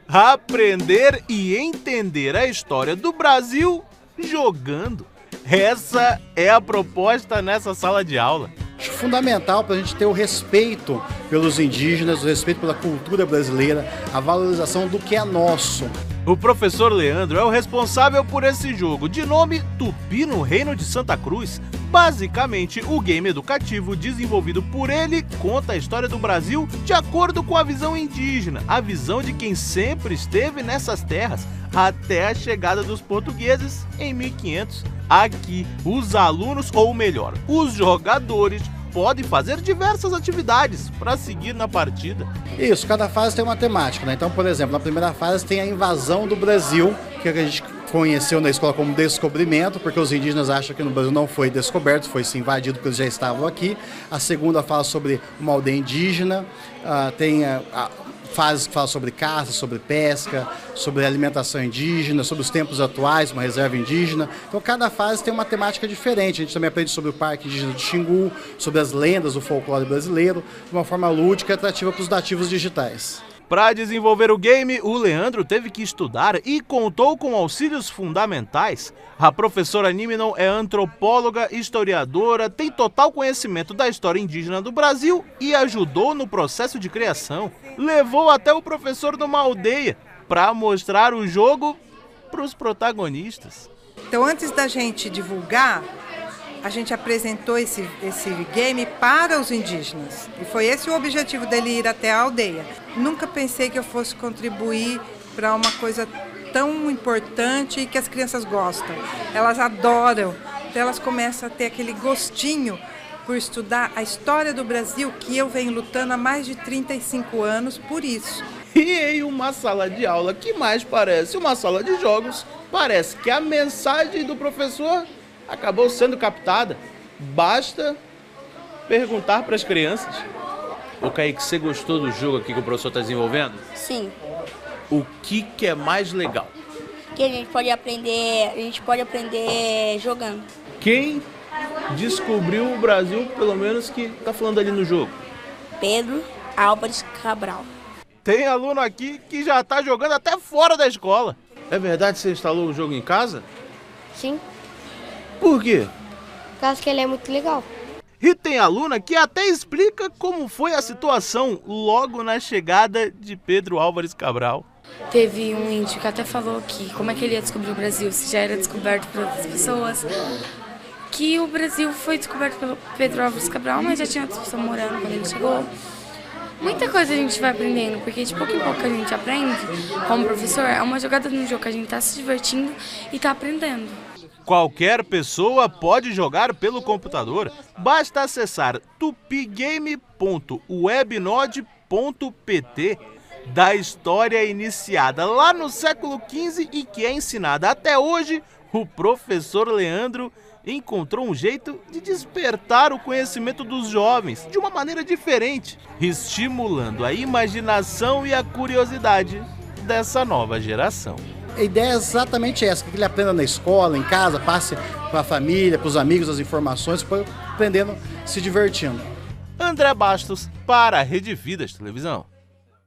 Aprender e entender a história do Brasil jogando. Essa é a proposta nessa sala de aula. Acho fundamental para a gente ter o respeito pelos indígenas, o respeito pela cultura brasileira, a valorização do que é nosso. O professor Leandro é o responsável por esse jogo, de nome Tupi no Reino de Santa Cruz. Basicamente, o game educativo desenvolvido por ele conta a história do Brasil de acordo com a visão indígena, a visão de quem sempre esteve nessas terras, até a chegada dos portugueses em 1500. Aqui, os alunos, ou melhor, os jogadores, podem fazer diversas atividades para seguir na partida. Isso, cada fase tem uma temática, né? Então, por exemplo, na primeira fase tem a invasão do Brasil, que a gente conheceu na escola como descobrimento, porque os indígenas acham que no Brasil não foi descoberto, foi sim invadido porque eles já estavam aqui. A segunda fala sobre uma aldeia indígena, tem a fase que fala sobre caça, sobre pesca, sobre alimentação indígena, sobre os tempos atuais, uma reserva indígena. Então cada fase tem uma temática diferente. A gente também aprende sobre o Parque Indígena de Xingu, sobre as lendas do folclore brasileiro, de uma forma lúdica e atrativa para os nativos digitais. Para desenvolver o game, o Leandro teve que estudar e contou com auxílios fundamentais. A professora Nímenon é antropóloga, historiadora, tem total conhecimento da história indígena do Brasil e ajudou no processo de criação. Levou até o professor numa aldeia para mostrar o jogo para os protagonistas. Então, antes da gente divulgar, a gente apresentou esse game para os indígenas. E foi esse o objetivo dele ir até a aldeia. Nunca pensei que eu fosse contribuir para uma coisa tão importante e que as crianças gostam. Elas adoram. Então elas começam a ter aquele gostinho por estudar a história do Brasil, que eu venho lutando há mais de 35 anos por isso. E em uma sala de aula que mais parece uma sala de jogos, parece que a mensagem do professor acabou sendo captada. Basta perguntar para as crianças. Ô Kaique, você gostou do jogo aqui que o professor está desenvolvendo? Sim. O que é mais legal? Que a gente pode aprender jogando. Quem descobriu o Brasil, pelo menos, que está falando ali no jogo? Pedro Álvares Cabral. Tem aluno aqui que já está jogando até fora da escola. É verdade que você instalou o jogo em casa? Sim. Por quê? Por causa que ele é muito legal. E tem aluna que até explica como foi a situação logo na chegada de Pedro Álvares Cabral. Teve um índio que até falou que como é que ele ia descobrir o Brasil, se já era descoberto por outras pessoas. Que o Brasil foi descoberto pelo Pedro Álvares Cabral, mas já tinha outras pessoas morando quando ele chegou. Muita coisa a gente vai aprendendo, porque de pouco em pouco a gente aprende. Como professor, é uma jogada no jogo que a gente está se divertindo e está aprendendo. Qualquer pessoa pode jogar pelo computador. Basta acessar tupigame.webnode.pt. Da história iniciada lá no século XV e que é ensinada até hoje, o professor Leandro encontrou um jeito de despertar o conhecimento dos jovens de uma maneira diferente, estimulando a imaginação e a curiosidade dessa nova geração. A ideia é exatamente essa, que ele aprenda na escola, em casa, passe para a família, para os amigos as informações, aprendendo, se divertindo. André Bastos para a Rede Vidas Televisão.